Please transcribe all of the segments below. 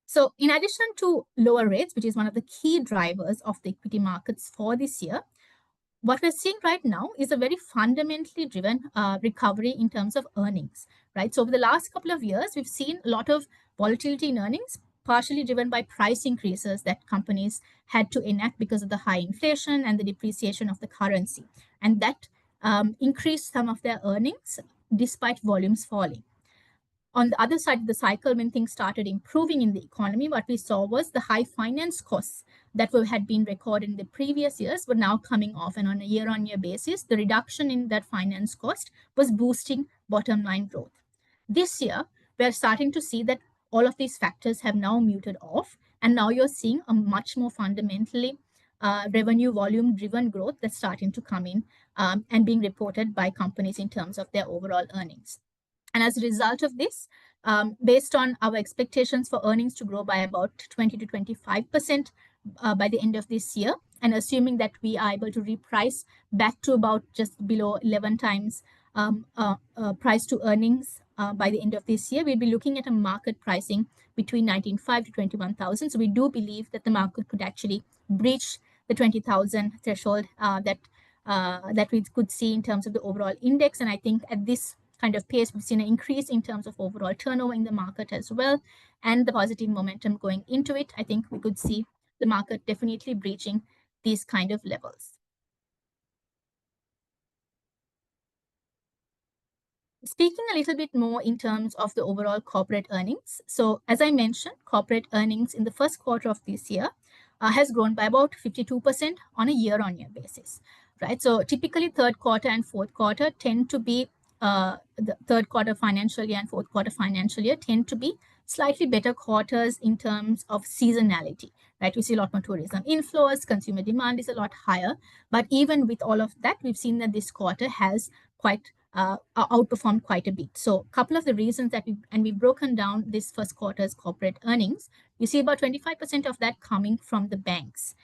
So in addition to lower rates, which is one of the key drivers of the equity markets for this year, what we're seeing right now is a very fundamentally driven recovery in terms of earnings, right? So over the last couple of years, we've seen a lot of volatility in earnings, partially driven by price increases that companies had to enact because of the high inflation and the depreciation of the currency. And that increased some of their earnings despite volumes falling. On the other side of the cycle, when things started improving in the economy, what we saw was the high finance costs that had been recorded in the previous years were now coming off. And on a year-on-year basis, the reduction in that finance cost was boosting bottom line growth. This year, we're starting to see that all of these factors have now muted off. And now you're seeing a much more fundamentally revenue volume driven growth that's starting to come in and being reported by companies in terms of their overall earnings. And as a result of this, based on our expectations for earnings to grow by about 20 to 25% by the end of this year, and assuming that we are able to reprice back to about just below 11 times price to earnings by the end of this year, we'll be looking at a market pricing between 19,500 to 21,000. So we do believe that the market could actually breach the 20,000 threshold that we could see in terms of the overall index. And I think at this kind of pace, we've seen an increase in terms of overall turnover in the market as well, and the positive momentum going into it. I think we could see the market definitely breaching these kind of levels. Speaking a little bit more in terms of the overall corporate earnings. So as I mentioned, corporate earnings in the first quarter of this year has grown by about 52% on a year-on-year basis, right? So typically third quarter and fourth quarter tend to be the third quarter financial year and fourth quarter financial year tend to be slightly better quarters in terms of seasonality, right? We see a lot more tourism inflows, consumer demand is a lot higher. But even with all of that, we've seen that this quarter has quite outperformed quite a bit. So a couple of the reasons that we've broken down this first quarter's corporate earnings, you see about 25% of that coming from the banks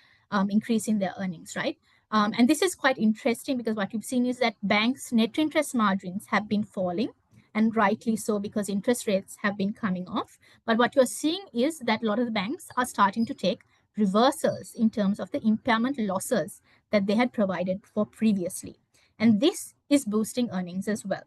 increasing their earnings, right? And this is quite interesting because what you've seen is that banks' net interest margins have been falling, and rightly so because interest rates have been coming off. But what you're seeing is that a lot of the banks are starting to take reversals in terms of the impairment losses that they had provided for previously. And this is boosting earnings as well.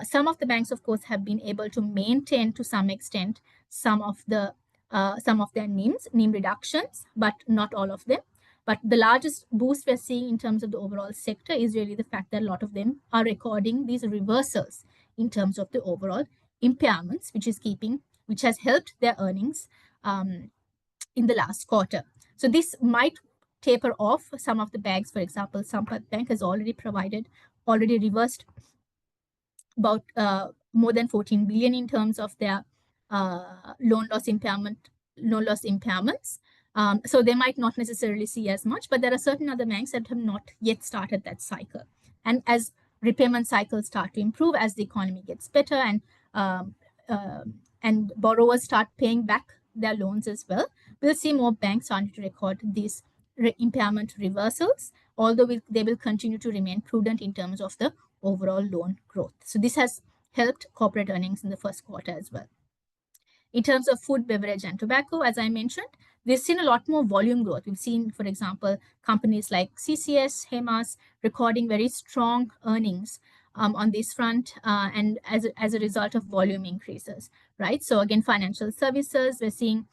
Some of the banks, of course, have been able to maintain to some extent some of their NIM reductions, but not all of them. But the largest boost we're seeing in terms of the overall sector is really the fact that a lot of them are recording these reversals in terms of the overall impairments, which has helped their earnings in the last quarter. So this might taper off some of the banks. For example, Sampath Bank has already reversed about more than 14 billion in terms of their loan loss impairments. So they might not necessarily see as much, but there are certain other banks that have not yet started that cycle. And as repayment cycles start to improve, as the economy gets better and borrowers start paying back their loans as well, we'll see more banks starting to record these impairment reversals, although they will continue to remain prudent in terms of the overall loan growth. So this has helped corporate earnings in the first quarter as well. In terms of food, beverage, and tobacco, as I mentioned, we've seen a lot more volume growth. We've seen, for example, companies like CCS, Hemas recording very strong earnings on this front and as a result of volume increases, right? So again, financial services, we're seeing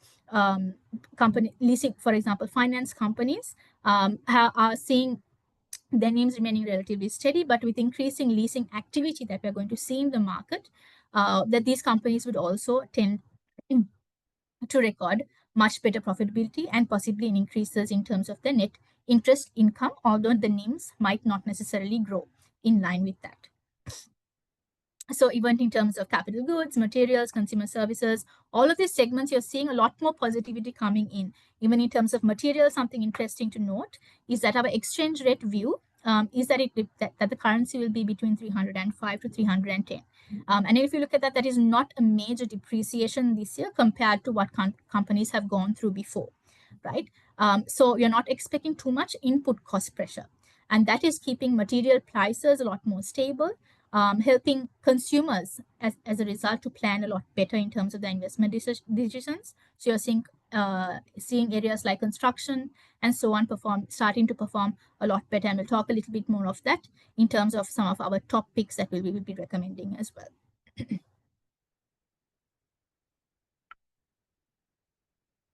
company leasing, for example, finance companies are seeing their names remaining relatively steady, but with increasing leasing activity that we're going to see in the market, that these companies would also tend to record much better profitability and possibly increases in terms of the net interest income, although the NIMs might not necessarily grow in line with that. So even in terms of capital goods, materials, consumer services, all of these segments, you're seeing a lot more positivity coming in. Even in terms of materials, something interesting to note is that our exchange rate view is that the currency will be between 305 to 310. And if you look at that, that is not a major depreciation this year compared to what companies have gone through before, right? So you're not expecting too much input cost pressure. And that is keeping material prices a lot more stable. helping consumers as a result to plan a lot better in terms of their investment decisions. So you're seeing areas like construction and so on starting to perform a lot better. And we'll talk a little bit more of that in terms of some of our top picks that we will be recommending as well.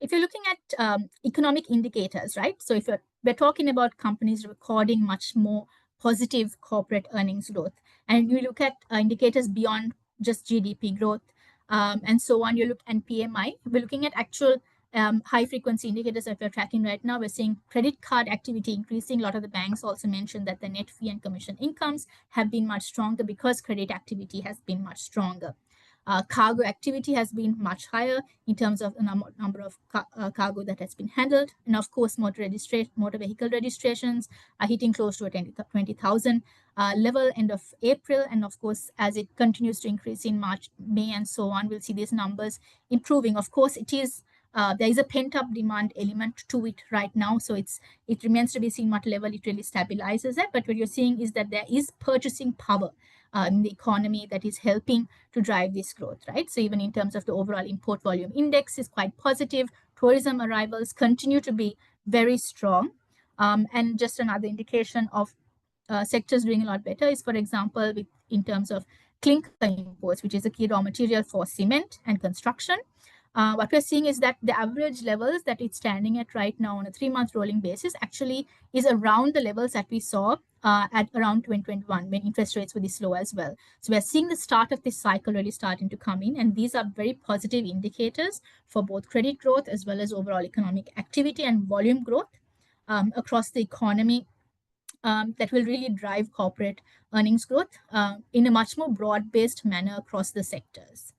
If you're looking at economic indicators, right? So if we're talking about companies recording much more positive corporate earnings growth, and you look at indicators beyond just GDP growth and so on, you look at PMI, we're looking at actual high frequency indicators that we're tracking right now. We're seeing credit card activity increasing. A lot of the banks also mentioned that the net fee and commission incomes have been much stronger because credit activity has been much stronger. Cargo activity has been much higher in terms of the number of cargo that has been handled. And of course, motor vehicle registrations are hitting close to a 20,000 level end of April. And of course, as it continues to increase in March, May, and so on, we'll see these numbers improving. Of course, there is a pent-up demand element to it right now. So it remains to be seen what level it really stabilizes at. But what you're seeing is that there is purchasing power in the economy that is helping to drive this growth, right? So even in terms of the overall import volume index is quite positive. Tourism arrivals continue to be very strong. And just another indication of sectors doing a lot better is, for example, in terms of clinker imports, which is a key raw material for cement and construction. What we're seeing is that the average levels that it's standing at right now on a 3-month rolling basis actually is around the levels that we saw at around 2021 when interest rates were this low as well. So we're seeing the start of this cycle really starting to come in, and these are very positive indicators for both credit growth as well as overall economic activity and volume growth across the economy that will really drive corporate earnings growth in a much more broad-based manner across the sectors.